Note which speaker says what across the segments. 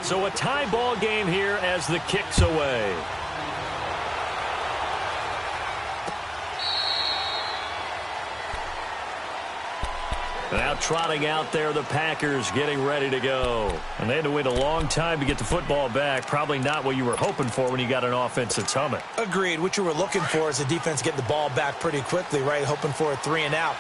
Speaker 1: So a tie ball game here as the kick's away. Now trotting out there, the Packers getting ready to go. And they had to wait a long time to get the football back. Probably not what you were hoping for when you got an offense that's humming.
Speaker 2: Agreed. What you were looking for is the defense getting the ball back pretty quickly, right? Hoping for a 3 and out.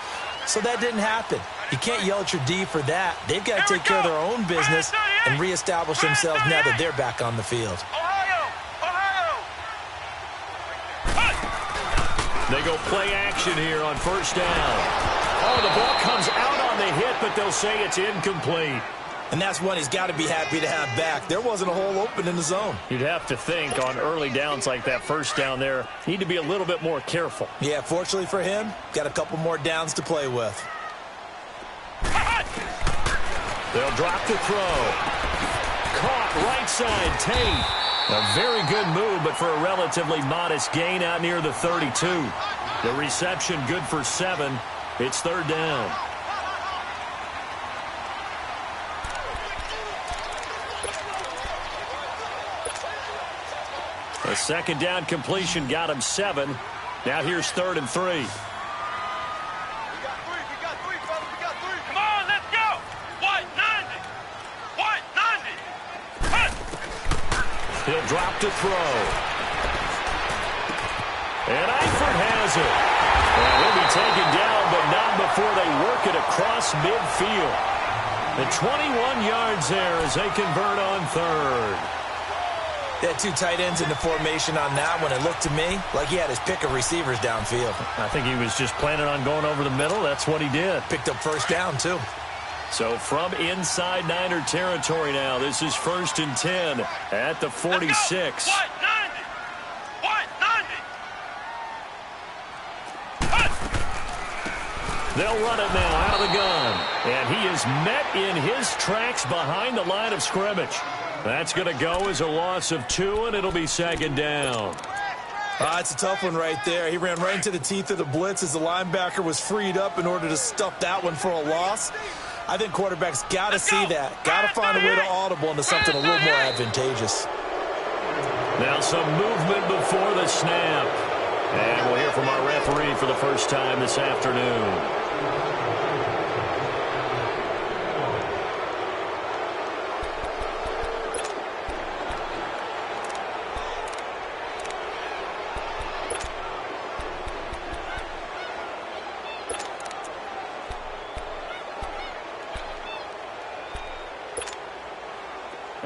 Speaker 2: So that didn't happen. You can't yell at your D for that. They've got to take care of their own business and reestablish themselves now that they're back on the field.
Speaker 1: They go play action here on first down. Oh, the ball comes out on the hit, but they'll say it's incomplete.
Speaker 2: And that's one he's got to be happy to have back. There wasn't a hole open in the zone.
Speaker 1: You'd have to think on early downs like that first down there, need to be a little bit more careful.
Speaker 2: Yeah, fortunately for him, got a couple more downs to play with.
Speaker 1: They'll drop the throw. Caught right side, Tate. A very good move, but for a relatively modest gain out near the 32. The reception good for 7. It's third down. A second down completion got him 7. Now here's 3rd and 3.
Speaker 3: Come on, let's go. White 90. White 90.
Speaker 1: He'll drop to throw. And Eifert has it. And he'll be taken down, but not before they work it across midfield. The 21 yards there as they convert on 3rd.
Speaker 2: They had 2 tight ends in the formation on that one. It looked to me like he had his pick of receivers downfield.
Speaker 1: I think he was just planning on going over the middle. That's what he did.
Speaker 2: Picked up first down, too.
Speaker 1: So from inside Niner territory now, this is 1st and 10 at the 46.
Speaker 3: White 90. White 90.
Speaker 1: They'll run it now out of the gun. And he is met in his tracks behind the line of scrimmage. That's going to go as a loss of 2, and it'll be 2nd down.
Speaker 2: It's a tough one right there. He ran right into the teeth of the blitz as the linebacker was freed up in order to stuff that one for a loss. I think quarterbacks got to see that. Got to find a way to audible into something a little more advantageous.
Speaker 1: Now some movement before the snap. And we'll hear from our referee for the first time this afternoon.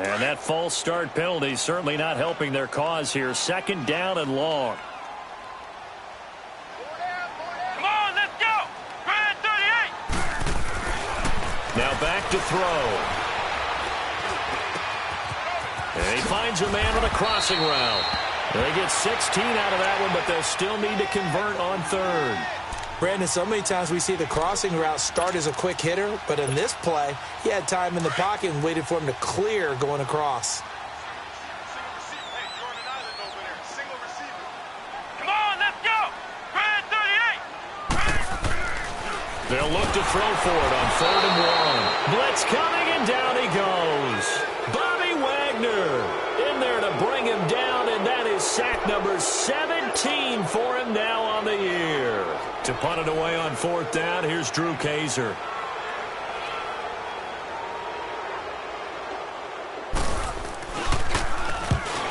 Speaker 1: And that false start penalty certainly not helping their cause here. 2nd down and long.
Speaker 3: Come on, let's go. Grand 38.
Speaker 1: Now back to throw. And he finds a man on a crossing route. They get 16 out of that one, but they'll still need to convert on 3rd.
Speaker 2: Brandon, so many times we see the crossing route start as a quick hitter, but in this play, he had time in the pocket and waited for him to clear going across.
Speaker 3: Come on, let's go. Grand 38.
Speaker 1: They'll look to throw for it on 3rd and 1. Blitz coming, and down he goes. Bobby Wagner in there to bring him down, and that is sack number 17 for him now on the year. To punt it away on 4th down, here's Drew Kaiser.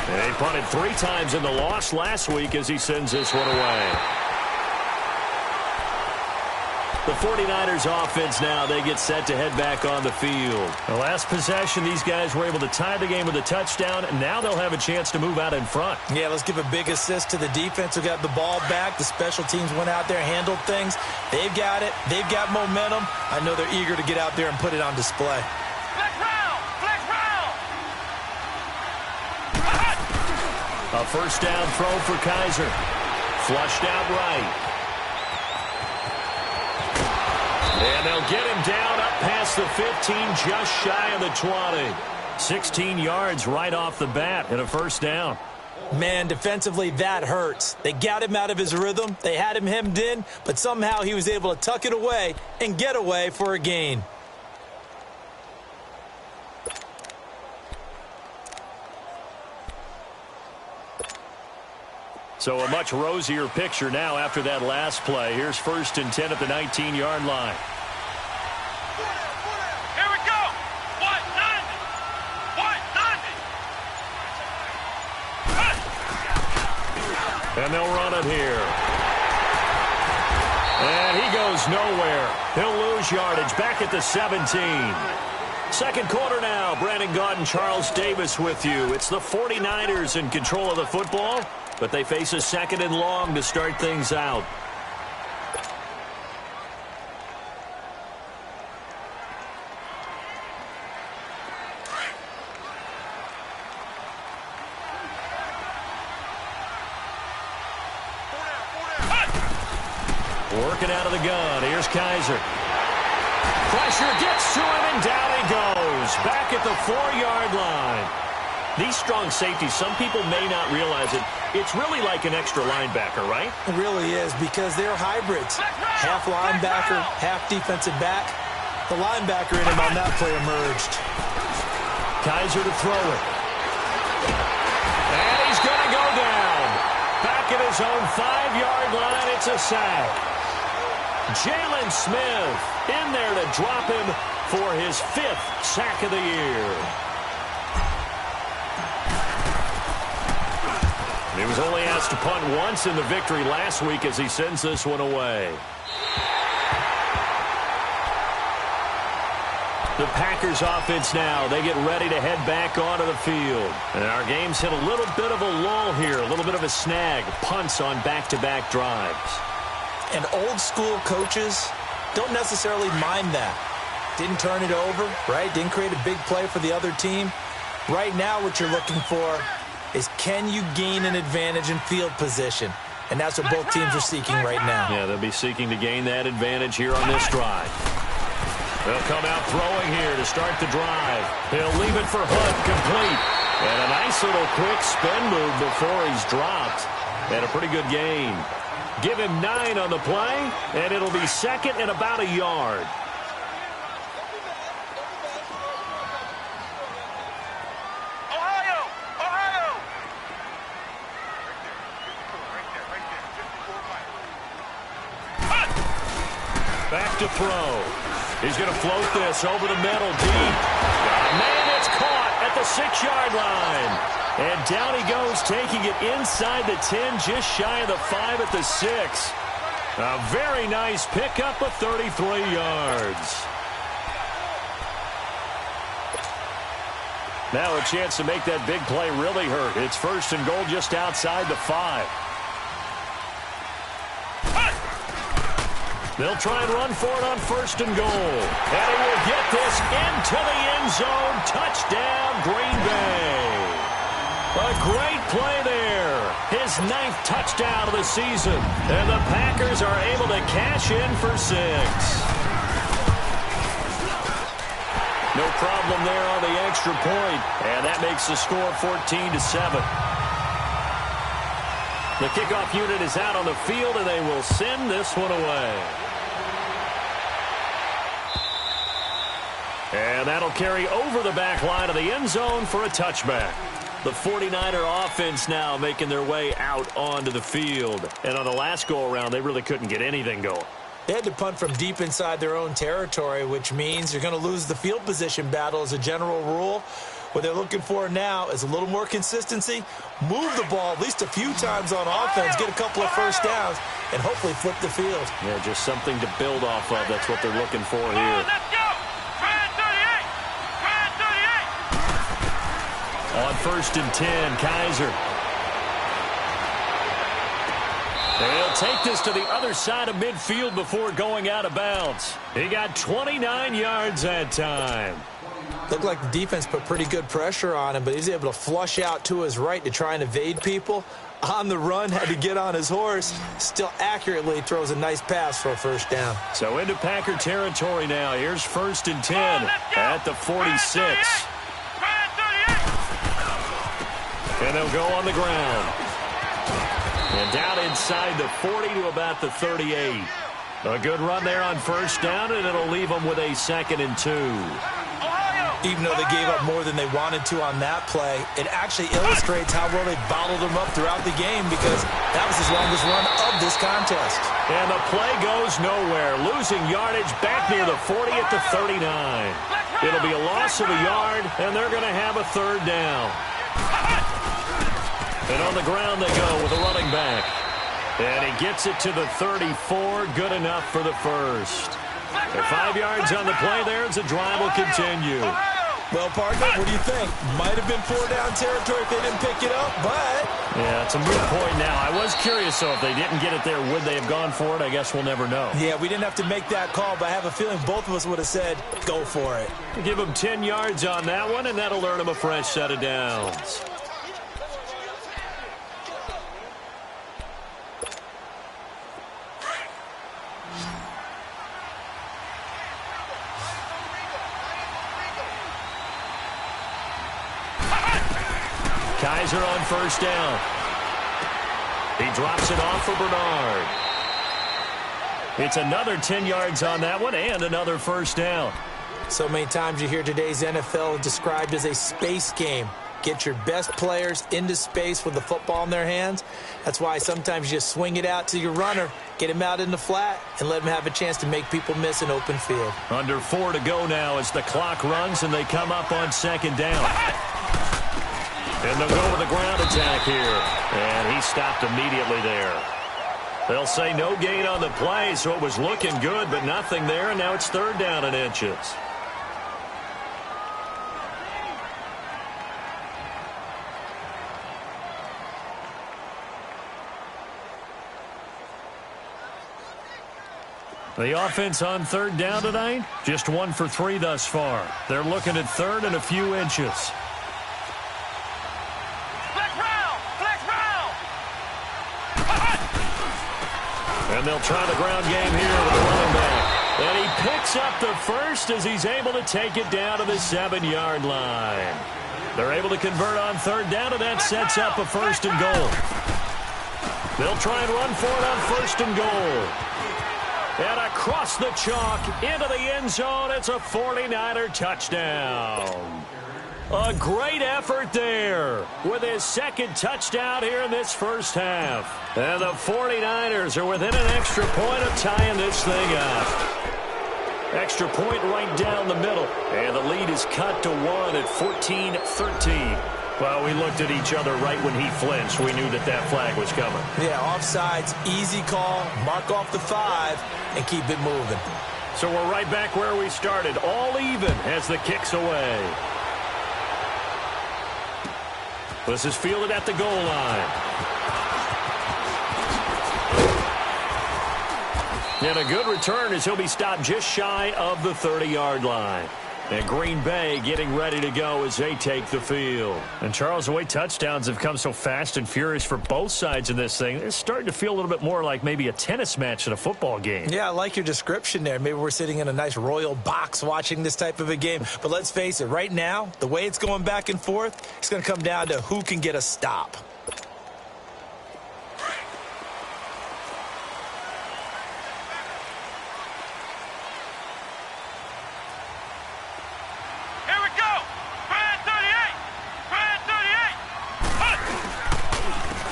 Speaker 1: And he punted 3 times in the loss last week as he sends this one away. The 49ers offense now, they get set to head back on the field. The last possession, these guys were able to tie the game with a touchdown, and now they'll have a chance to move out in front.
Speaker 2: Yeah, let's give a big assist to the defense who got the ball back. The special teams went out there, handled things. They've got it. They've got momentum. I know they're eager to get out there and put it on display.
Speaker 3: Flex round. Flex round.
Speaker 1: A first down throw for Kaiser. Flushed out right. And they'll get him down up past the 15, just shy of the 20. 16 yards right off the bat and a first down.
Speaker 2: Man, defensively, that hurts. They got him out of his rhythm. They had him hemmed in, but somehow he was able to tuck it away and get away for a gain.
Speaker 1: So a much rosier picture now after that last play. Here's 1st and 10 at the 19-yard line.
Speaker 3: Here we go. 190. 190.
Speaker 1: And they'll run it here. And he goes nowhere. He'll lose yardage back at the 17. Second quarter now. Brandon Gaudin, Charles Davis with you. It's the 49ers in control of the football, but they face a 2nd and long to start things out. Working out of the gun. Here's Kaiser. Pressure gets to him, and down he goes. Back at the 4-yard line. These strong safeties, some people may not realize it. It's really like an extra linebacker, right?
Speaker 2: It really is, because they're hybrids. Half linebacker, half defensive back. The linebacker in him on that play emerged.
Speaker 1: Kaiser to throw it. And he's going to go down. Back at his own 5-yard line, it's a sack. Jalen Smith in there to drop him for his 5th sack of the year. He was only asked to punt once in the victory last week as he sends this one away. The Packers offense now. They get ready to head back onto the field. And our game's hit a little bit of a lull here, a little bit of a snag. Punts on back-to-back drives.
Speaker 2: And old-school coaches don't necessarily mind that. Didn't turn it over, right? Didn't create a big play for the other team. Right now what you're looking for is, can you gain an advantage in field position? And that's what both teams are seeking right now.
Speaker 1: Yeah, they'll be seeking to gain that advantage here on this drive. They'll come out throwing here to start the drive. He'll leave it for Hunt, complete. And a nice little quick spin move before he's dropped. And a pretty good gain. Give him 9 on the play, and it'll be 2nd and about a yard.
Speaker 3: Ohio!
Speaker 1: Back to throw. He's going to float this over the middle deep. Man, it's caught at the 6-yard line. And down he goes, taking it inside the 10, just shy of the 5 at the 6. A very nice pickup of 33 yards. Now a chance to make that big play really hurt. It's 1st and goal just outside the 5. They'll try and run for it on 1st and goal. And he will get this into the end zone. Touchdown, Green Bay. A great play there. His 9th touchdown of the season. And the Packers are able to cash in for 6. No problem there on the extra point. And that makes the score 14-7. The kickoff unit is out on the field, and they will send this one away. And that'll carry over the back line of the end zone for a touchback. The 49er offense now making their way out onto the field. And on the last go-around, they really couldn't get anything going.
Speaker 2: They had to punt from deep inside their own territory, which means you're going to lose the field position battle as a general rule. What they're looking for now is a little more consistency, move the ball at least a few times on offense, get a couple of first downs, and hopefully flip the field.
Speaker 1: Yeah, just something to build off of. That's what they're looking for here.
Speaker 3: Let's go! Brand 38! Brand 38!
Speaker 1: On 1st and 10, Kaiser. They'll take this to the other side of midfield before going out of bounds. He got 29 yards that time.
Speaker 2: Looked like the defense put pretty good pressure on him, but he's able to flush out to his right to try and evade people. On the run, had to get on his horse. Still accurately throws a nice pass for a first down.
Speaker 1: So into Packer territory now. Here's 1st and 10 at the 46.
Speaker 3: Brand 38!
Speaker 1: And they'll go on the ground. And down inside the 40 to about the 38. A good run there on 1st down, and it'll leave them with a 2nd and 2.
Speaker 3: Ohio!
Speaker 2: Even though they gave up more than they wanted to on that play, it actually illustrates how well they bottled them up throughout the game because that was his longest run of this contest.
Speaker 1: And the play goes nowhere, losing yardage back near the 40 at the 39. It'll be a loss of a yard, and they're going to have a third down. And on the ground they go with a running back. And he gets it to the 34, good enough for the first. They're 5 yards on the play there as the drive will continue.
Speaker 2: Well, partner, what do you think? Might have been 4-down territory if they didn't pick it up, but...
Speaker 1: Yeah, it's a moot point now. I was curious, though, if they didn't get it there, would they have gone for it? I guess we'll never know.
Speaker 2: Yeah, we didn't have to make that call, but I have a feeling both of us would have said, go for it.
Speaker 1: Give them 10 yards on that one, and that'll earn them a fresh set of downs. Kaiser on first down. He drops it off for Bernard. It's another 10 yards on that one and another first down.
Speaker 2: So many times you hear today's NFL described as a space game. Get your best players into space with the football in their hands. That's why sometimes you just swing it out to your runner, get him out in the flat, and let him have a chance to make people miss an open field.
Speaker 1: Under 4 to go now as the clock runs and they come up on second down. And they'll go with the ground attack here. And he stopped immediately there. They'll say no gain on the play, so it was looking good, but nothing there, and now it's third down and inches. The offense on third down tonight, just 1 for 3 thus far. They're looking at third and a few inches. And they'll try the ground game here with the running back. And he picks up the first as he's able to take it down to the 7-yard line. They're able to convert on third down, and that sets up a first and goal. They'll try and run for it on first and goal. And across the chalk into the end zone, it's a 49er touchdown. A great effort there with his second touchdown here in this first half. And the 49ers are within an extra point of tying this thing up. Extra point right down the middle. And the lead is cut to 1 at 14-13. Well, we looked at each other right when he flinched. We knew that that flag was coming.
Speaker 2: Yeah, offsides, easy call, mark off the 5, and keep it moving.
Speaker 1: So we're right back where we started, all even as the kick's away. This is fielded at the goal line. And a good return as he'll be stopped just shy of the 30-yard line. And Green Bay getting ready to go as they take the field. And, Charles, the way touchdowns have come so fast and furious for both sides in this thing, it's starting to feel a little bit more like maybe a tennis match in a football game. Yeah, I like your description there. Maybe we're sitting in a nice royal box watching this type of a game. But let's face it, right now, the way it's going back and forth, it's going to come down to who can get a stop.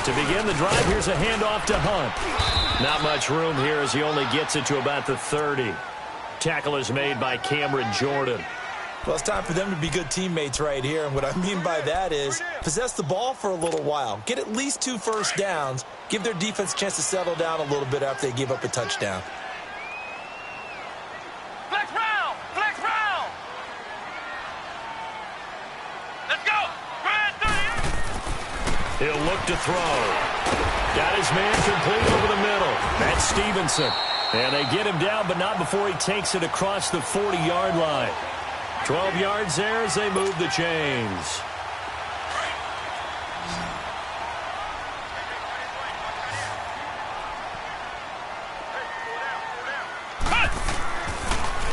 Speaker 1: To begin the drive, here's a handoff to Hunt. Not much room here as he only gets it to about the 30. Tackle is made by Cameron Jordan.
Speaker 2: Well, it's time for them to be good teammates right here. And what I mean by that is possess the ball for a little while. Get at least 2 first downs. Give their defense a chance to settle down a little bit after they give up a touchdown.
Speaker 3: Flex round! Flex round! Let's go!
Speaker 1: He'll look to throw. Got his man complete over the middle. That's Stevenson. And they get him down, but not before he takes it across the 40-yard line. 12 yards there as they move the chains.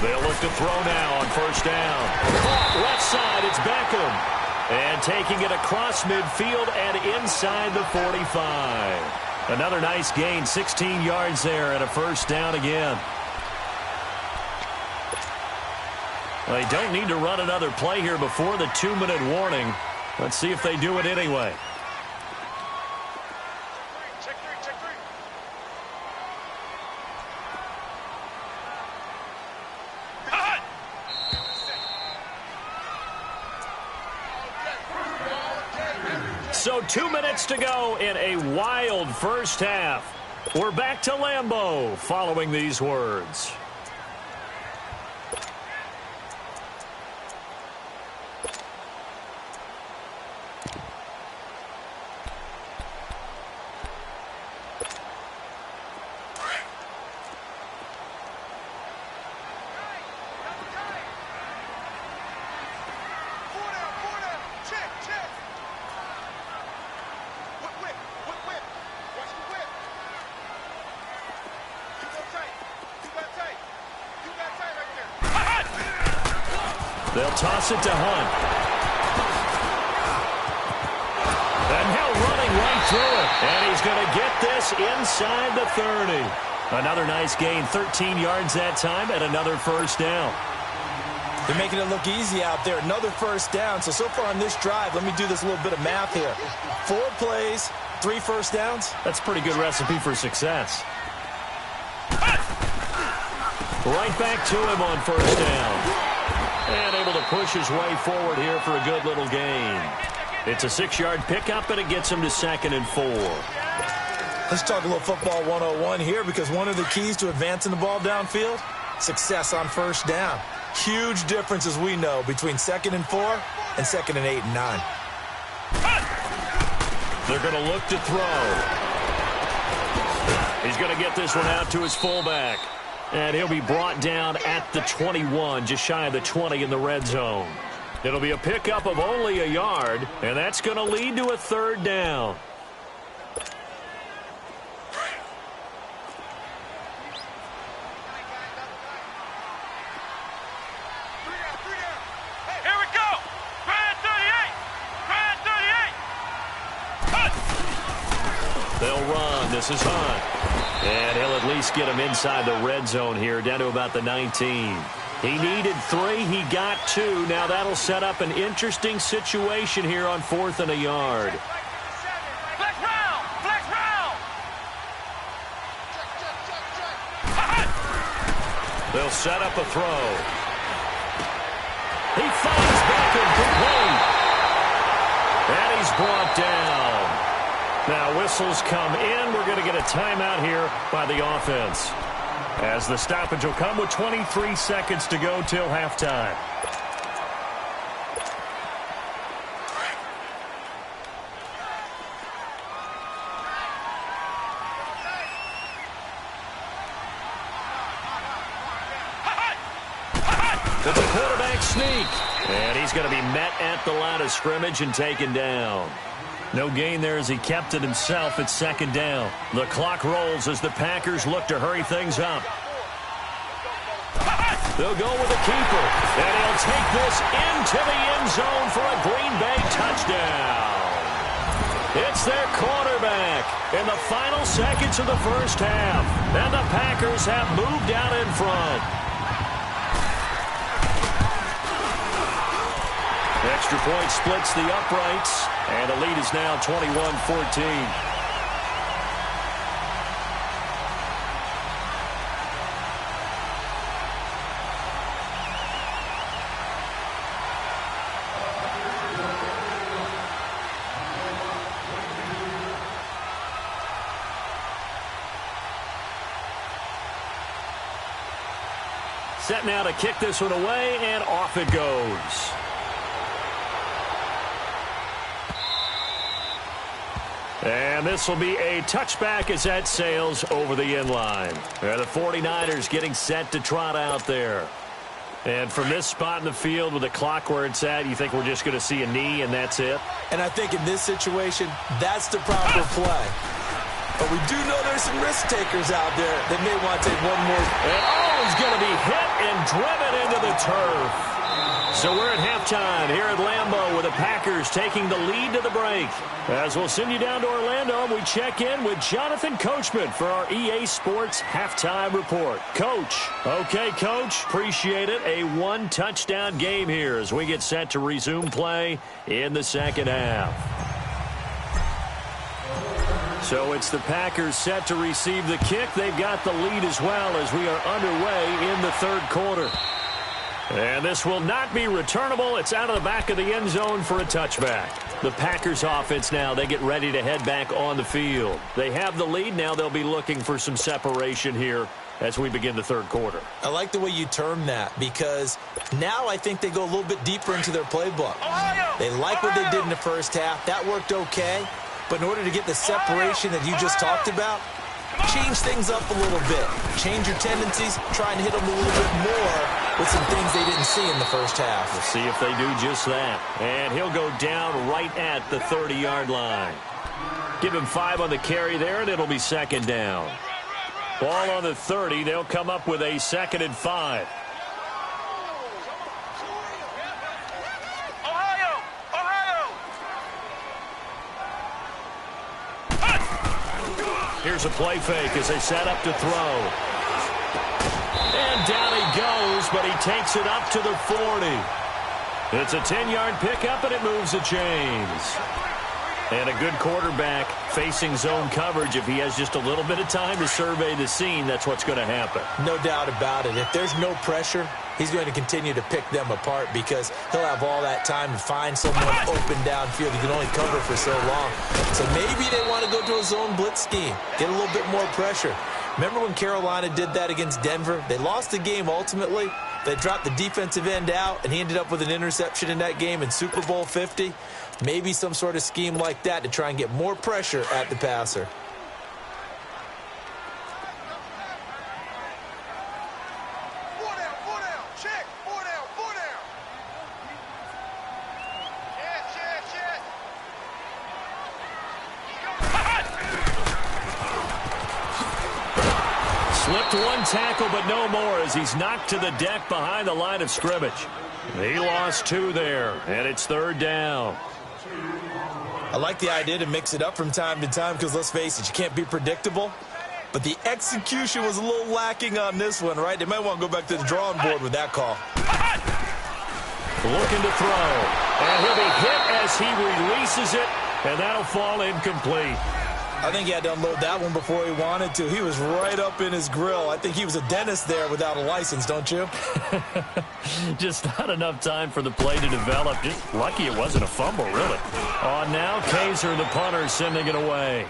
Speaker 1: They'll look to throw now on first down. Left side, it's Beckham. And taking it across midfield and inside the 45. Another nice gain, 16 yards there and a first down again. They don't need to run another play here before the 2-minute warning. Let's see if they do it anyway. So 2 minutes to go in a wild first half. We're back to Lambeau following these words. They'll toss it to Hunt. And he'll running right through it. And he's going to get this inside the 30. Another nice gain, 13 yards that time, and another first down.
Speaker 2: They're making it look easy out there. Another first down. So far on this drive, let me do this little bit of math here. 4 plays, 3 first downs.
Speaker 1: That's a pretty good recipe for success. Right back to him on first down. And able to push his way forward here for a good little gain. It's a 6-yard pickup, and it gets him to 2nd and 4.
Speaker 2: Let's talk a little football 101 here, because one of the keys to advancing the ball downfield, success on first down. Huge difference, as we know, between 2nd and 4 and 2nd and 8 and 9.
Speaker 1: They're going to look to throw. He's going to get this one out to his fullback. And he'll be brought down at the 21, just shy of the 20 in the red zone. It'll be a pickup of only a yard, and that's going to lead to a 3rd down.
Speaker 3: Here we go. Grand 38. Grand 38.
Speaker 1: They'll run. This is Hunt. And he'll at least get him inside the red zone here, down to about the 19. He needed 3. He got 2. Now that'll set up an interesting situation here on 4th and a yard.
Speaker 3: Flex round. Flex round.
Speaker 1: They'll set up a throw. He finds Beckham complete. And he's brought down. Now whistles come in. We're going to get a timeout here by the offense, as the stoppage will come with 23 seconds to go till halftime. It's a quarterback sneak, and he's going to be met at the line of scrimmage and taken down. No gain there as he kept it himself at 2nd down. The clock rolls as the Packers look to hurry things up. They'll go with the keeper, and he'll take this into the end zone for a Green Bay touchdown. It's their quarterback in the final seconds of the first half, and the Packers have moved out in front. Extra point splits the uprights, and the lead is now 21-14. Set now to kick this one away, and off it goes. And this will be a touchback as that sails over the end line. The 49ers getting set to trot out there. And from this spot in the field with the clock where it's at, you think we're just going to see a knee and that's it?
Speaker 2: And I think in this situation, that's the proper play. But we do know there's some risk takers out there that may want to take one more.
Speaker 1: And he's going to be hit and driven into the turf. So we're at halftime here at Lambeau with a Packers taking the lead to the break. As we'll send you down to Orlando, we check in with Jonathan Coachman for our EA Sports Halftime Report. Coach. Okay, Coach. Appreciate it. A one-touchdown game here as we get set to resume play in the second half. So it's the Packers set to receive the kick. They've got the lead as well as we are underway in the third quarter. And this will not be returnable. It's out of the back of the end zone for a touchback. The Packers offense now, they get ready to head back on the field. They have the lead. Now they'll be looking for some separation here as we begin the third quarter.
Speaker 2: I like the way you term that because now I think they go a little bit deeper into their playbook. They like what they did in the first half. That worked okay. But in order to get the separation that you just talked about, change things up a little bit. Change your tendencies. Try and hit them a little bit more with some things they didn't see in the first half.
Speaker 1: We'll see if they do just that. And he'll go down right at the 30-yard line. Give him 5 on the carry there, and it'll be second down. Ball on the 30. They'll come up with a 2nd and 5. Here's a play fake as they set up to throw. And down he goes, but he takes it up to the 40. It's a 10-yard pickup, and it moves the chains. And a good quarterback facing zone coverage. If he has just a little bit of time to survey the scene, that's what's going to happen.
Speaker 2: No doubt about it. If there's no pressure, he's going to continue to pick them apart because he'll have all that time to find someone open downfield. He can only cover for so long. So maybe they want to go to a zone blitz scheme, get a little bit more pressure. Remember when Carolina did that against Denver? They lost the game ultimately. They dropped the defensive end out, and he ended up with an interception in that game in Super Bowl 50. Maybe some sort of scheme like that to try and get more pressure at the passer.
Speaker 1: Slipped one tackle, but no more as he's knocked to the deck behind the line of scrimmage. He lost 2 there, and it's third down.
Speaker 2: I like the idea to mix it up from time to time because, let's face it, you can't be predictable. But the execution was a little lacking on this one, right? They might want to go back to the drawing board with that call.
Speaker 1: Looking to throw. And he'll be hit as he releases it, and that'll fall incomplete.
Speaker 2: I think he had to unload that one before he wanted to. He was right up in his grill. I think he was a dentist there without a license, don't you?
Speaker 1: Just not enough time for the play to develop. Just lucky it wasn't a fumble, really. On now, Kaiser, the punter, sending it away.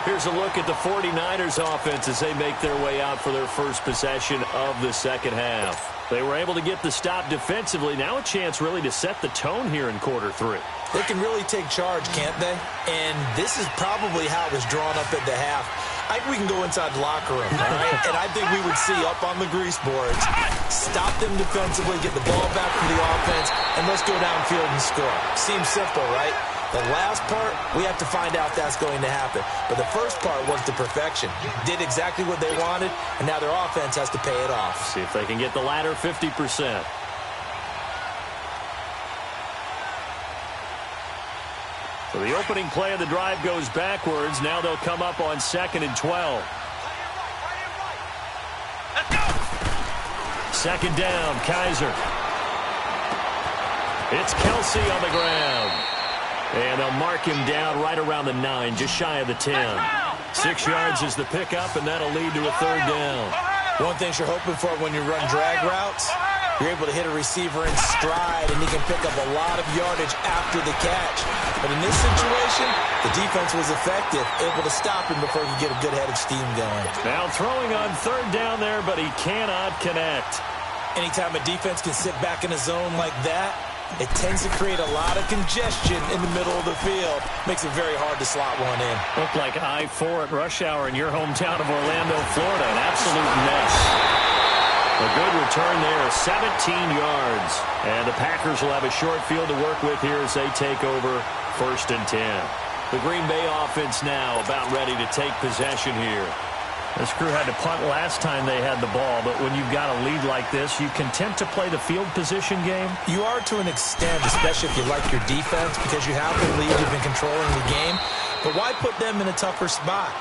Speaker 1: Here's a look at the 49ers offense as they make their way out for their first possession of the second half. They were able to get the stop defensively. Now a chance really to set the tone here in quarter 3.
Speaker 2: They can really take charge, can't they? And this is probably how it was drawn up at the half. I think we can go inside the locker room, all right? And I think we would see up on the grease boards, stop them defensively, get the ball back from the offense, and let's go downfield and score. Seems simple, right? The last part, we have to find out if that's going to happen. But the first part was to perfection. Did exactly what they wanted, and now their offense has to pay it off.
Speaker 1: See if they can get the latter 50%. So the opening play of the drive goes backwards. Now they'll come up on 2nd and 12.
Speaker 3: Let's go!
Speaker 1: Second down, Kaiser. It's Kelsey on the ground. And they'll mark him down right around the 9, just shy of the 10. 6 yards is the pickup, and that'll lead to a third down.
Speaker 2: One thing you're hoping for when you run drag routes, you're able to hit a receiver in stride, and he can pick up a lot of yardage after the catch. But in this situation, the defense was effective, able to stop him before he could get a good head of steam going.
Speaker 1: Now throwing on third down there, but he cannot connect.
Speaker 2: Anytime a defense can sit back in a zone like that, it tends to create a lot of congestion in the middle of the field. Makes it very hard to slot one in.
Speaker 1: Looked like I-4 at rush hour in your hometown of Orlando, Florida. An absolute mess. A good return there, 17 yards. And the Packers will have a short field to work with here as they take over 1st and 10. The Green Bay offense now about ready to take possession here. This crew had to punt last time they had the ball, but when you've got a lead like this, you content to play the field position game?
Speaker 2: You are to an extent, especially if you like your defense, because you have the lead, you've been controlling the game. But why put them in a tougher spot?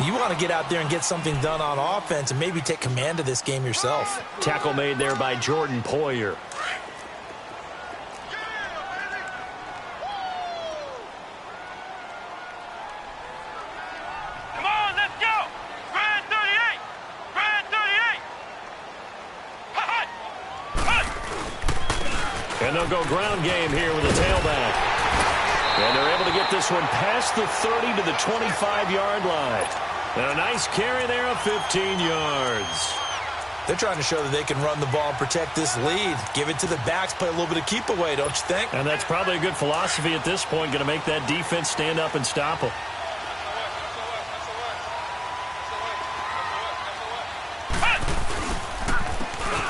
Speaker 2: You want to get out there and get something done on offense and maybe take command of this game yourself.
Speaker 1: Tackle made there by Jordan Poyer. And they'll go ground game here with a tailback. And they're able to get this one past the 30 to the 25-yard line. And a nice carry there of 15 yards.
Speaker 2: They're trying to show that they can run the ball and protect this lead. Give it to the backs, play a little bit of keep away, don't you think?
Speaker 1: And that's probably a good philosophy at this point, going to make that defense stand up and stop them.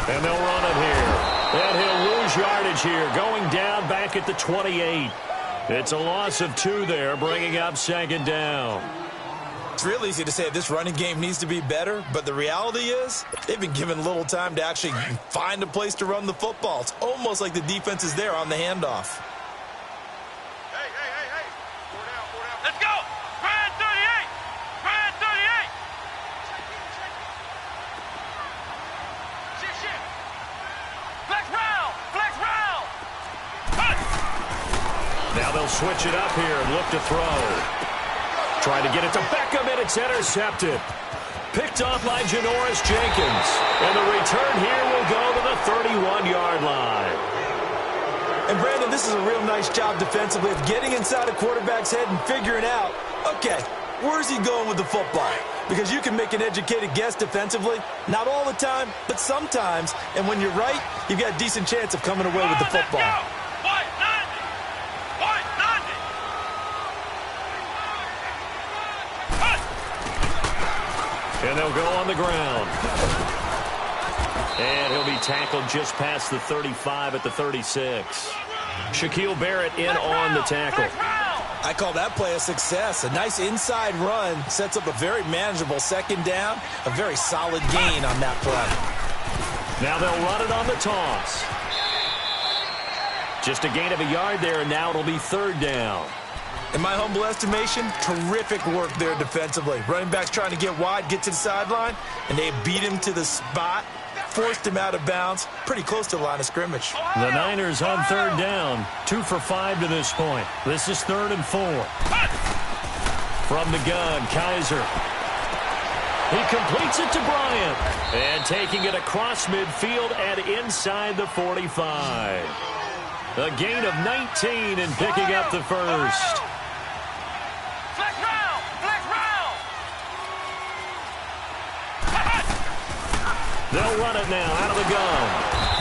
Speaker 1: And they'll run it here. And he'll lose yardage here, going down back at the 28. It's a loss of 2 there, bringing up second down.
Speaker 2: It's real easy to say this running game needs to be better, but the reality is they've been given little time to actually find a place to run the football. It's almost like the defense is there on the handoff.
Speaker 3: Hey. 4 down. Let's go. Grand 38. Grand 38. Shit. Flex round.
Speaker 1: Now they'll switch it up here and look to throw. Trying to get it to Beckham, and it's intercepted. Picked off by Janoris Jenkins. And the return here will go to the 31-yard line.
Speaker 2: And, Brandon, this is a real nice job defensively of getting inside a quarterback's head and figuring out, okay, where's he going with the football? Because you can make an educated guess defensively. Not all the time, but sometimes. And when you're right, you've got a decent chance of coming away with the football.
Speaker 1: And they'll go on the ground. And he'll be tackled just past the 35 at the 36. Shaquille Barrett in on the tackle.
Speaker 2: I call that play a success. A nice inside run sets up a very manageable second down. A very solid gain on that play.
Speaker 1: Now they'll run it on the toss. Just a gain of a yard there, and now it'll be third down.
Speaker 2: In my humble estimation, terrific work there defensively. Running back's trying to get wide, get to the sideline, and they beat him to the spot, forced him out of bounds, pretty close to the line of scrimmage.
Speaker 1: The Niners on third down, 2 for 5 to this point. This is 3rd and 4. From the gun, Kaiser. He completes it to Bryant. And taking it across midfield and inside the 45. A gain of 19 and picking up the first. They'll run it now out of the gun.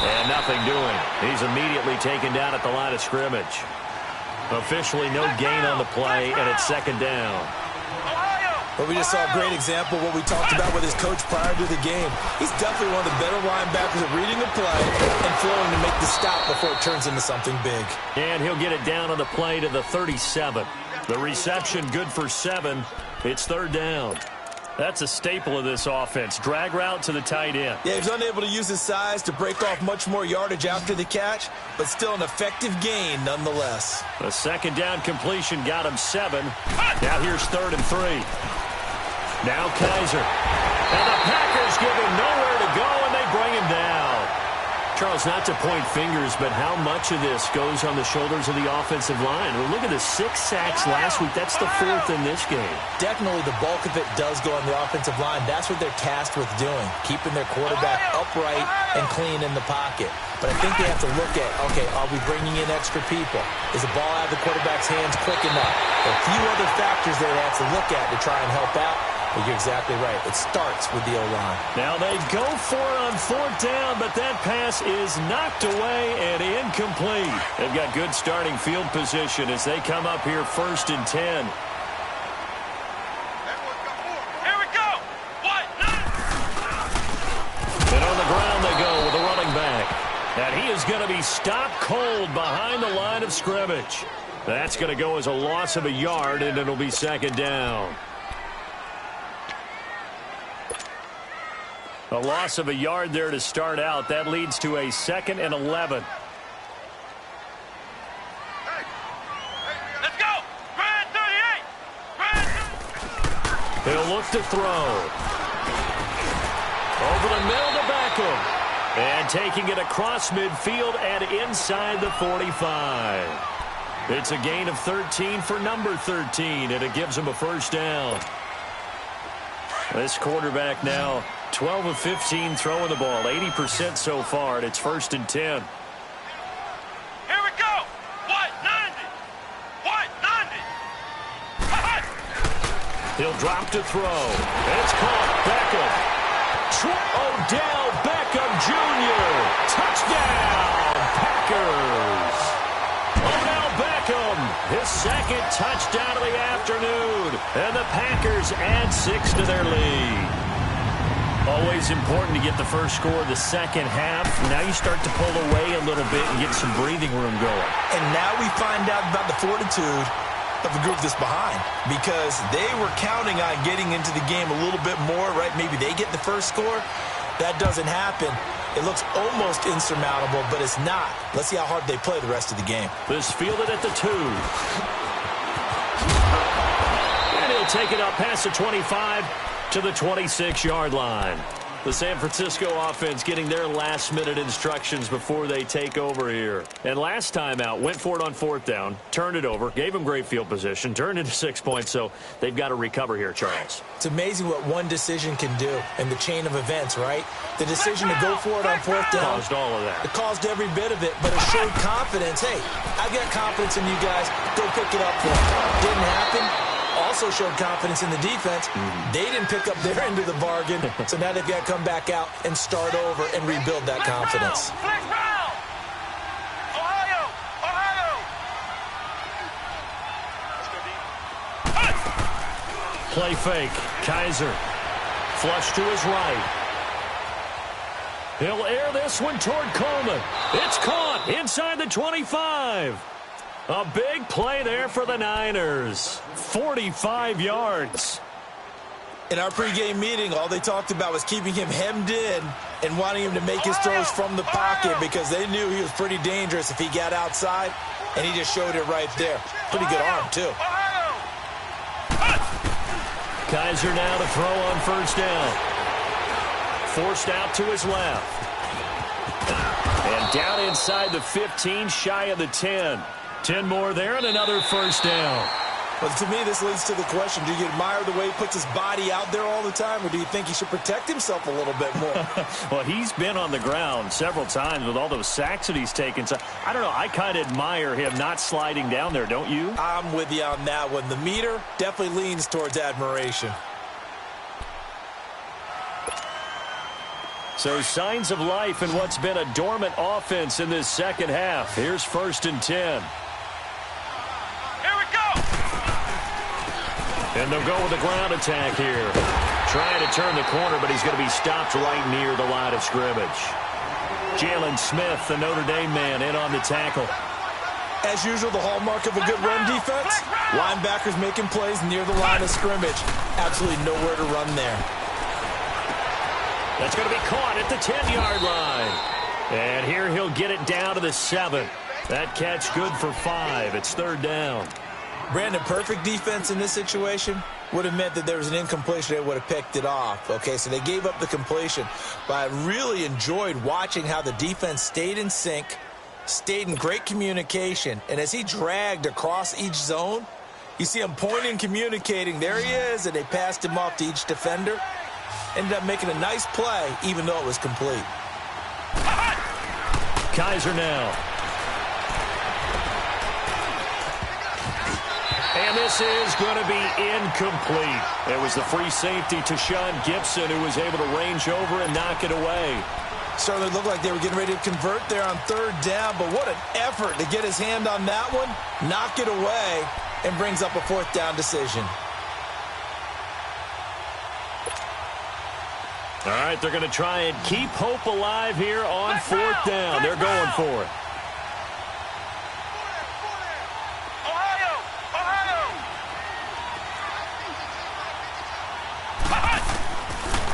Speaker 1: And nothing doing. He's immediately taken down at the line of scrimmage. Officially no gain on the play, and it's second down.
Speaker 2: But we just saw a great example of what we talked about with his coach prior to the game. He's definitely one of the better linebackers at reading the play and flowing to make the stop before it turns into something big.
Speaker 1: And he'll get it down on the play to the 37. The reception good for 7. It's third down. That's a staple of this offense. Drag route to the tight end.
Speaker 2: Yeah, he was unable to use his size to break off much more yardage after the catch, but still an effective gain nonetheless.
Speaker 1: The second down completion got him 7. Now here's 3rd and 3. Now Kaiser. And the Packers give him nowhere to go, and they bring him down. Charles, not to point fingers, but how much of this goes on the shoulders of the offensive line? Well, look at the 6 sacks last week. That's the 4th in this game.
Speaker 2: Definitely the bulk of it does go on the offensive line. That's what they're tasked with doing, keeping their quarterback upright and clean in the pocket. But I think they have to look at, okay, are we bringing in extra people? Is the ball out of the quarterback's hands quick enough? There are a few other factors there they have to look at to try and help out. But you're exactly right. It starts with the O-line.
Speaker 1: Now they go for it on 4th down, but that pass is knocked away and incomplete. They've got good starting field position as they come up here 1st and 10.
Speaker 3: Here we go.
Speaker 1: And on the ground they go with a running back. And he is going to be stopped cold behind the line of scrimmage. That's going to go as a loss of a yard, and it'll be second down. A loss of a yard there to start out. That leads to a 2nd and 11.
Speaker 3: Let's go. Grand 38.
Speaker 1: He'll look to throw. Over the middle to Beckham. And taking it across midfield and inside the 45. It's a gain of 13 for number 13, and it gives him a first down. This quarterback now 12 of 15 throwing the ball, 80% so far, and it's 1st and 10.
Speaker 3: Here we go. What? 90. What? 90.
Speaker 1: He'll drop to throw. It's caught. Beckham. Odell Beckham Jr. Touchdown, Packers. Odell Beckham, his 2nd touchdown of the afternoon. And the Packers add 6 to their lead. Always important to get the first score of the second half. Now you start to pull away a little bit and get some breathing room going.
Speaker 2: And now we find out about the fortitude of the group that's behind, because they were counting on getting into the game a little bit more, right? Maybe they get the first score. That doesn't happen. It looks almost insurmountable, but it's not. Let's see how hard they play the rest of the game.
Speaker 1: This fielded at the 2. And he'll take it up past the 25 to the 26-yard line. The San Francisco offense getting their last-minute instructions before they take over here. And last time out, went for it on 4th down, turned it over, gave them great field position, turned into 6 points, so they've got to recover here, Charles.
Speaker 2: It's amazing what one decision can do in the chain of events, right? The decision to go for it on 4th down.
Speaker 1: Caused all of that.
Speaker 2: It caused every bit of it, but it showed confidence. Hey, I got confidence in you guys. Go pick it up for me. Didn't happen. Also showed confidence in the defense. They didn't pick up their end of the bargain, so now they've got to come back out and start over and rebuild that confidence.
Speaker 3: Flex round. Ohio. Ohio.
Speaker 1: Play fake. Kaiser. Flush to his right. He'll air this one toward Coleman. It's caught inside the 25. A big play there for the Niners. 45 yards.
Speaker 2: In our pregame meeting, all they talked about was keeping him hemmed in and wanting him to make his throws from the pocket because they knew he was pretty dangerous if he got outside, and he just showed it right there. Pretty good arm, too.
Speaker 1: Kaiser now to throw on 1st down. Forced out to his left. And down inside the 15, shy of the 10. 10 more there and another 1st down.
Speaker 2: Well, to me, this leads to the question, do you admire the way he puts his body out there all the time, or do you think he should protect himself a little bit more?
Speaker 1: Well, he's been on the ground several times with all those sacks that he's taken. So, I don't know, I kind of admire him not sliding down there, don't you?
Speaker 2: I'm with you on that one. The meter definitely leans towards admiration.
Speaker 1: So signs of life in what's been a dormant offense in this second half. Here's 1st and 10.
Speaker 3: Here we go.
Speaker 1: And they'll go with a ground attack here. Trying to turn the corner, but he's going to be stopped right near the line of scrimmage. Jalen Smith, the Notre Dame man, in on the tackle.
Speaker 2: As usual, the hallmark of a good run defense, linebackers making plays near the line of scrimmage. Absolutely nowhere to run there.
Speaker 1: That's going to be caught at the 10-yard line. And here he'll get it down to the 7. That catch good for 5. It's 3rd down.
Speaker 2: Brandon, perfect defense in this situation would have meant that there was an incompletion. They would have picked it off. Okay, so they gave up the completion. But I really enjoyed watching how the defense stayed in sync, stayed in great communication. And as he dragged across each zone, you see him pointing, communicating. There he is, and they passed him off to each defender. Ended up making a nice play, even though it was complete.
Speaker 1: Kaiser now. And this is going to be incomplete. It was the free safety to Sean Gibson who was able to range over and knock it away.
Speaker 2: Certainly looked like they were getting ready to convert there on 3rd down, but what an effort to get his hand on that one, knock it away, and brings up a 4th down decision.
Speaker 1: All right, they're going to try and keep hope alive here on 4th down. They're going for it.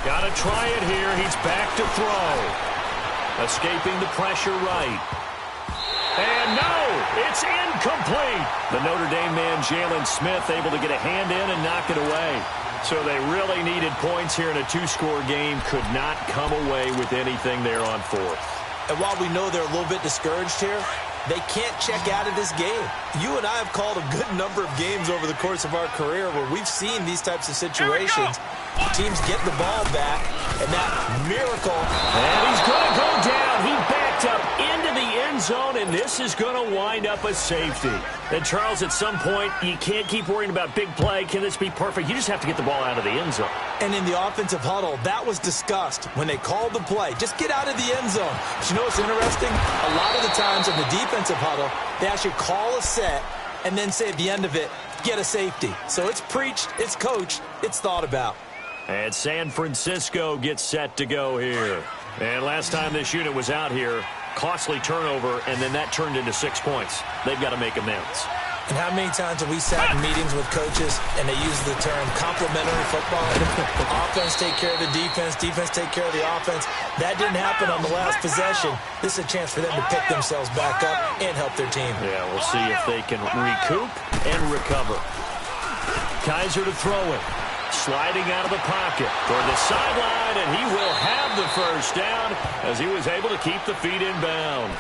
Speaker 1: Got to try it here. He's back to throw. Escaping the pressure right. And no, it's incomplete. The Notre Dame man, Jalen Smith, able to get a hand in and knock it away. So they really needed points here in a two-score game. Could not come away with anything there on fourth.
Speaker 2: And while we know they're a little bit discouraged here, they can't check out of this game. You and I have called a good number of games over the course of our career where we've seen these types of situations. Teams get the ball back, and that miracle.
Speaker 1: And he's going to go down. He backed up into the end zone, and this is going to wind up a safety. And, Charles, at some point, you can't keep worrying about big play. Can this be perfect? You just have to get the ball out of the end zone.
Speaker 2: And in the offensive huddle, that was discussed when they called the play. Just get out of the end zone. But you know what's interesting? A lot of the times in the defensive huddle, they actually call a set and then say at the end of it, get a safety. So it's preached, it's coached, it's thought about.
Speaker 1: And San Francisco gets set to go here. And last time this unit was out here, costly turnover, and then that turned into 6 points. They've got to make amends.
Speaker 2: And how many times have we sat in meetings with coaches and they use the term complementary football? Offense take care of the defense, defense take care of the offense. That didn't happen on the last possession. This is a chance for them to pick themselves back up and help their team.
Speaker 1: Yeah, we'll see if they can recoup and recover. Kaiser to throw it. Sliding out of the pocket toward the sideline, and he will have the first down as he was able to keep the feet in bounds.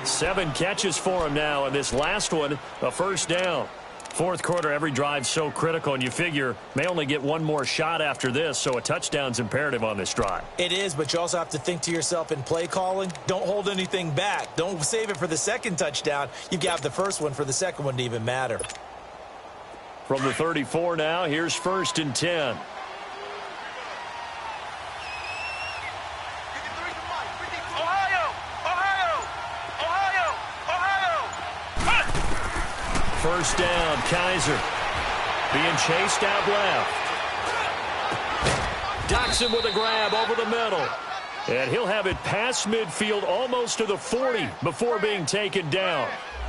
Speaker 1: 7 catches for him now, and this last one, a first down. Fourth quarter, every drive so critical, and you figure may only get one more shot after this, so a touchdown's imperative on this drive.
Speaker 2: It is, but you also have to think to yourself in play calling, don't hold anything back. Don't save it for the second touchdown. You've got the first one for the second one to even matter.
Speaker 1: From the 34 now, here's 1st and 10. First down, Kaiser. Being chased out left. Doxson with a grab over the middle. And he'll have it past midfield almost to the 40 before being taken down.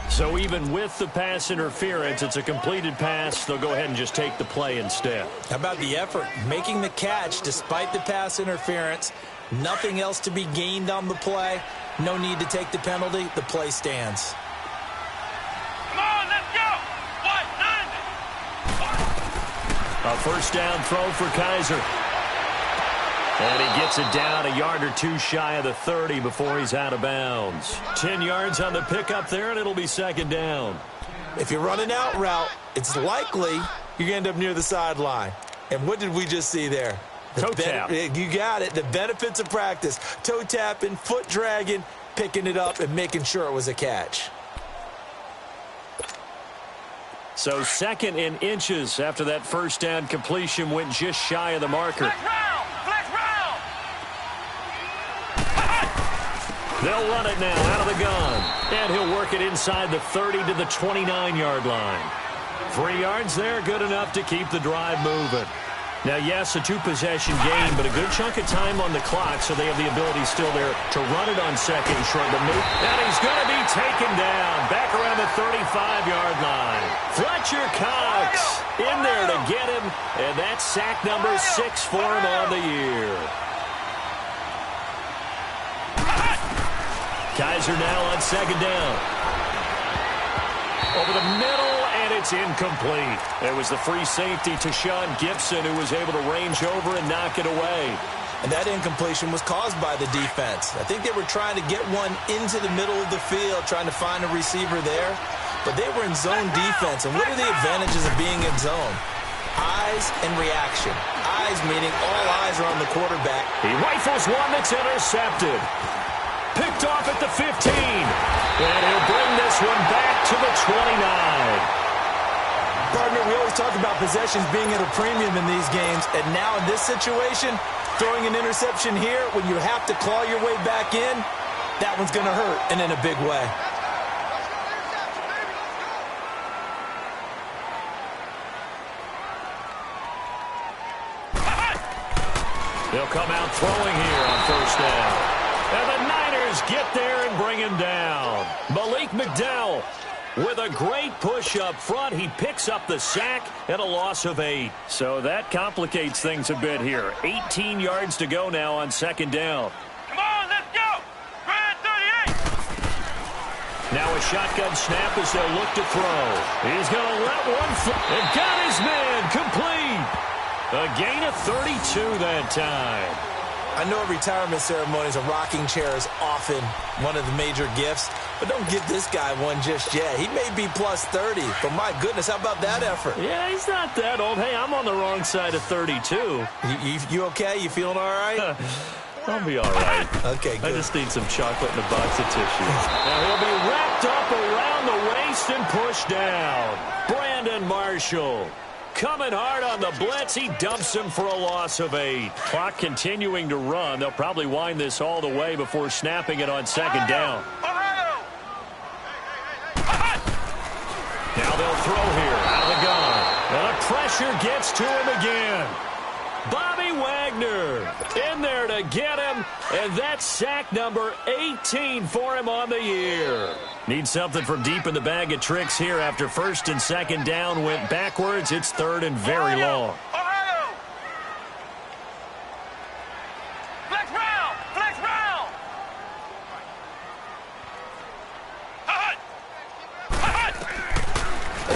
Speaker 1: So even with the pass interference, it's a completed pass. They'll go ahead and just take the play instead.
Speaker 2: How about the effort? Making the catch despite the pass interference. Nothing else to be gained on the play. No need to take the penalty. The play stands.
Speaker 3: Come on, let's go.
Speaker 1: A first down throw for Kaiser. And he gets it down a yard or two shy of the 30 before he's out of bounds. 10 yards on the pickup there, and it'll be second down.
Speaker 2: If you're running out route, it's likely you're going to end up near the sideline. And what did we just see there?
Speaker 1: Toe tap.
Speaker 2: You got it. The benefits of practice. Toe tapping, foot dragging, picking it up, and making sure it was a catch.
Speaker 1: So 2nd and inches after that first down completion went just shy of the marker.
Speaker 3: Flex round.
Speaker 1: They'll run it now out of the gun. And he'll work it inside the 30 to the 29-yard line. 3 yards there, good enough to keep the drive moving. Now, yes, a 2-possession game, but a good chunk of time on the clock, so they have the ability still there to run it on 2nd and short. And he's going to be taken down back around the 35-yard line. Fletcher Cox in there to get him, and that's sack number 6 for him on the year. Kaiser now on 2nd down. Over the middle, and it's incomplete. It was the free safety to Sean Gibson who was able to range over and knock it away.
Speaker 2: And that incompletion was caused by the defense. I think they were trying to get one into the middle of the field, trying to find a receiver there. But they were in zone defense. And what are the advantages of being in zone? Eyes and reaction. Eyes meaning all eyes are on the quarterback.
Speaker 1: He rifles one that's intercepted. Picked off at the 15. And he'll bring this one back to the 29.
Speaker 2: Partner, we always talk about possessions being at a premium in these games. And now in this situation, throwing an interception here when you have to claw your way back in, that one's going to hurt, and in a big way.
Speaker 1: They'll come out throwing here on first down. And the Niners get there and bring him down. Malik McDowell With a great push up front, he picks up the sack and a loss of 8. So that complicates things a bit here. 18 yards to go now on second down.
Speaker 3: Come on, let's go. Grand 38.
Speaker 1: Now a shotgun snap as they'll look to throw. He's going to let one fly. And got his man complete. A gain of 32 that time.
Speaker 2: I know at retirement ceremonies, a rocking chair is often one of the major gifts, but don't give this guy one just yet. He may be plus 30, but my goodness, how about that effort?
Speaker 1: Yeah, he's not that old. Hey, I'm on the wrong side of 32.
Speaker 2: You okay? You feeling all right?
Speaker 1: I'll be all right.
Speaker 2: Okay, good.
Speaker 1: I just need some chocolate and a box of tissues. Now he'll be wrapped up around the waist and pushed down. Brandon Marshall. Coming hard on the blitz. He dumps him for a loss of 8. Clock continuing to run. They'll probably wind this all the way before snapping it on second down. Now they'll throw here out of the gun. And a pressure gets to him again. Bobby Wagner in there to get him. And that's sack number 18 for him on the year. Needs something from deep in the bag of tricks here after first and second down went backwards. It's third and very long.
Speaker 3: Flex round. Flex round.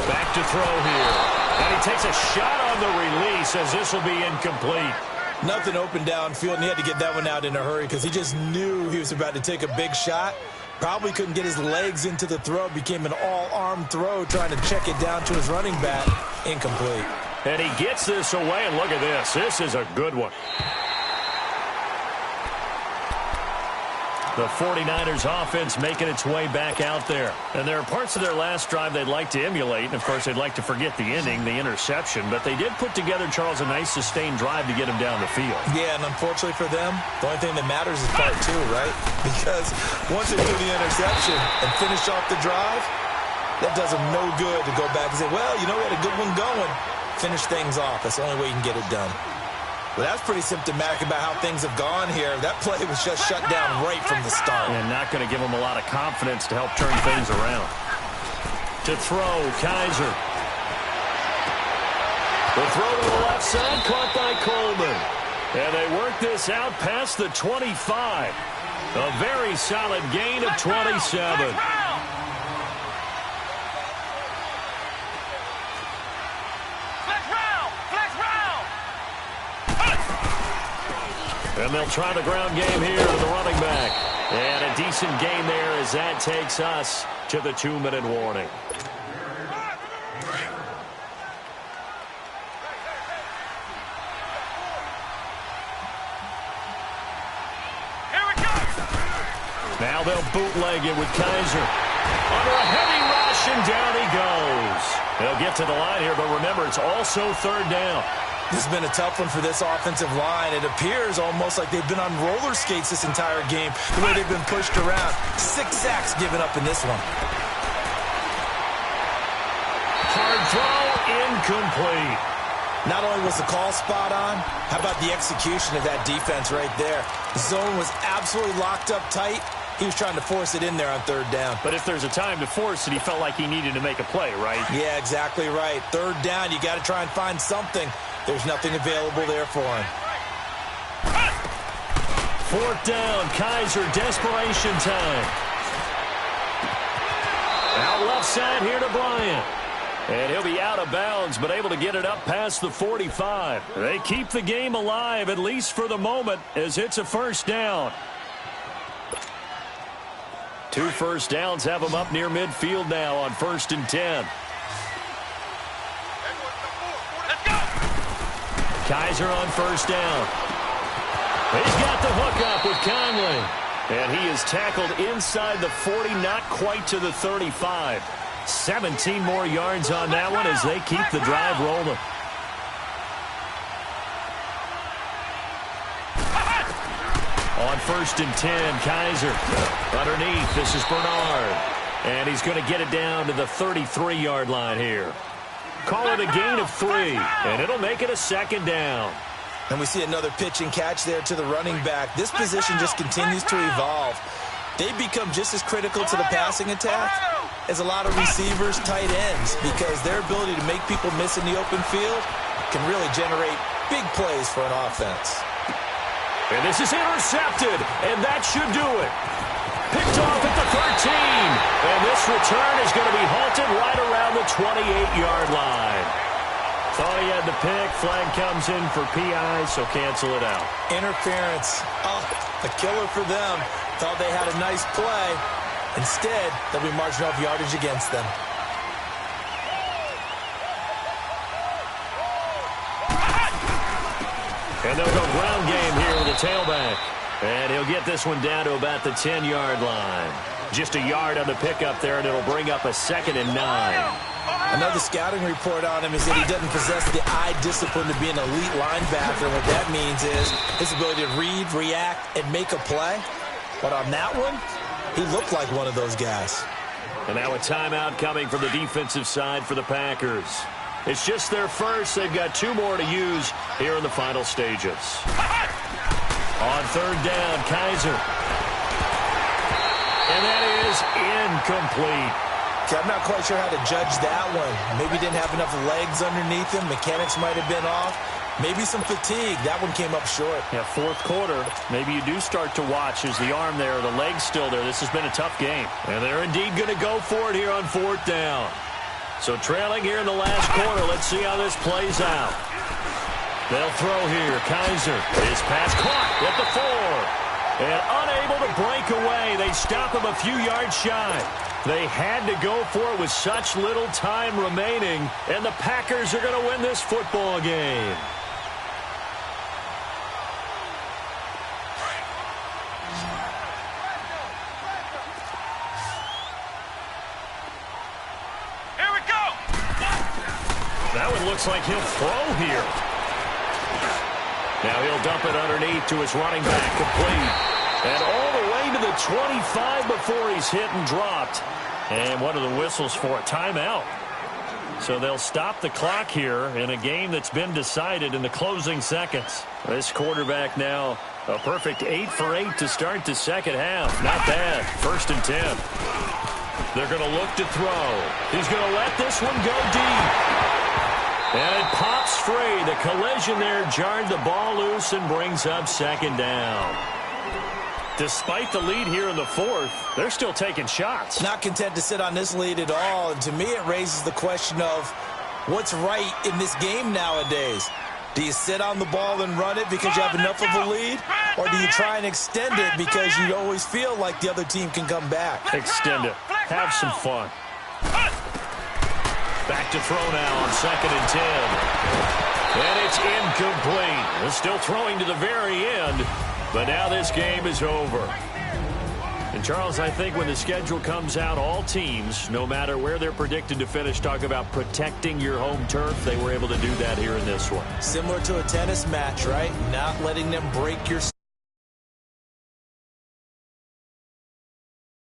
Speaker 1: Back to throw here. And he takes a shot on the release as this will be incomplete.
Speaker 2: Nothing open downfield, and he had to get that one out in a hurry because he just knew he was about to take a big shot. Probably couldn't get his legs into the throw. Became an all-arm throw trying to check it down to his running back. Incomplete.
Speaker 1: And he gets this away, and look at this. This is a good one. The 49ers offense making its way back out there. And there are parts of their last drive they'd like to emulate. And, of course, they'd like to forget the ending, the interception. But they did put together, Charles, a nice sustained drive to get him down the field.
Speaker 2: Yeah, and unfortunately for them, the only thing that matters is part 2, right? Because once they do the interception and finish off the drive, that does them no good to go back and say, well, you know, we had a good one going. Finish things off. That's the only way you can get it done. Well, that's pretty symptomatic about how things have gone here. That play was just shut down right from the start.
Speaker 1: And not going to give them a lot of confidence to help turn things around. To throw, Kaiser. The throw to the left side, caught by Coleman. And they work this out past the 25. A very solid gain of 27. And they'll try the ground game here to the running back. And a decent gain there as that takes us to the 2-minute warning.
Speaker 3: Here we go.
Speaker 1: Now they'll bootleg it with Kaiser. Under a heavy rush, and down he goes. They'll get to the line here, but remember, it's also third down.
Speaker 2: This has been a tough one for this offensive line. It appears almost like they've been on roller skates this entire game, the way they've been pushed around. 6 sacks given up in this one.
Speaker 1: Hard throw, incomplete.
Speaker 2: Not only was the call spot on, how about the execution of that defense right there? The zone was absolutely locked up tight. He was trying to force it in there on third down.
Speaker 1: But if there's a time to force it, he felt like he needed to make a play, right?
Speaker 2: Yeah, exactly right. Third down, you got to try and find something. There's nothing available there for him.
Speaker 1: Fourth down, Kaiser, desperation time. Out left side here to Bryant. And he'll be out of bounds, but able to get it up past the 45. They keep the game alive, at least for the moment, as it's a first down. 2 first downs have them up near midfield now on 1st and 10.
Speaker 3: Let's go.
Speaker 1: Kaiser on first down. He's got the hook up with Conley. And he is tackled inside the 40, not quite to the 35. 17 more yards on that one as they keep the drive rolling. On 1st and 10, Kaiser. Underneath, this is Bernard. And he's going to get it down to the 33-yard line here. Call it a gain of 3, and it'll make it a second down.
Speaker 2: And we see another pitch and catch there to the running back. This position just continues to evolve. They become just as critical to the passing attack is a lot of receivers, tight ends, because their ability to make people miss in the open field can really generate big plays for an offense.
Speaker 1: And this is intercepted, and that should do it. Picked off at the 13. And this return is going to be halted right around the 28-yard line. Thought he had the pick. Flag comes in for PI, so cancel it out.
Speaker 2: Interference. Oh, a killer for them. Thought they had a nice play. Instead, they'll be marching off yardage against them.
Speaker 1: And they'll go ground game here with the tailback. And he'll get this one down to about the 10-yard line. Just a yard on the pickup there, and it'll bring up a 2nd and 9.
Speaker 2: Another scouting report on him is that he doesn't possess the eye discipline to be an elite linebacker. What that means is his ability to read, react, and make a play. But on that one, he looked like one of those guys.
Speaker 1: And now a timeout coming from the defensive side for the Packers. It's just their first. They've got 2 more to use here in the final stages. On 3rd down, Kaiser. And that is incomplete.
Speaker 2: Okay, I'm not quite sure how to judge that one. Maybe didn't have enough legs underneath him. Mechanics might have been off. Maybe some fatigue. That one came up short.
Speaker 1: Yeah, 4th quarter. Maybe you do start to watch as the arm there, the leg's still there. This has been a tough game. And they're indeed going to go for it here on 4th down. So trailing here in the last quarter. Let's see how this plays out. They'll throw here. Kaiser. His pass caught at the 4. And unable to break away. They stop him a few yards shy. They had to go for it with such little time remaining. And the Packers are going to win this football game.
Speaker 3: Here we go.
Speaker 1: That one looks like he'll throw here. Now he'll dump it underneath to his running back, complete. And all the way to the 25 before he's hit and dropped. And what are the whistles for? A timeout. So they'll stop the clock here in a game that's been decided in the closing seconds. This quarterback now a perfect 8 for 8 to start the second half. Not bad. 1st and 10. They're going to look to throw. He's going to let this one go deep. And it pops free. The collision there jarred the ball loose and brings up 2nd down. Despite the lead here in the 4th, they're still taking shots.
Speaker 2: Not content to sit on this lead at all. And to me, it raises the question of what's right in this game nowadays. Do you sit on the ball and run it because you have enough of a lead? Or do you try and extend it because you always feel like the other team can come back?
Speaker 1: Extend it. Have some fun. Back to throw now on 2nd and 10. And it's incomplete. They're still throwing to the very end. But now this game is over. And, Charles, I think when the schedule comes out, all teams, no matter where they're predicted to finish, talk about protecting your home turf. They were able to do that here in this one.
Speaker 2: Similar to a tennis match, right? Not letting them break your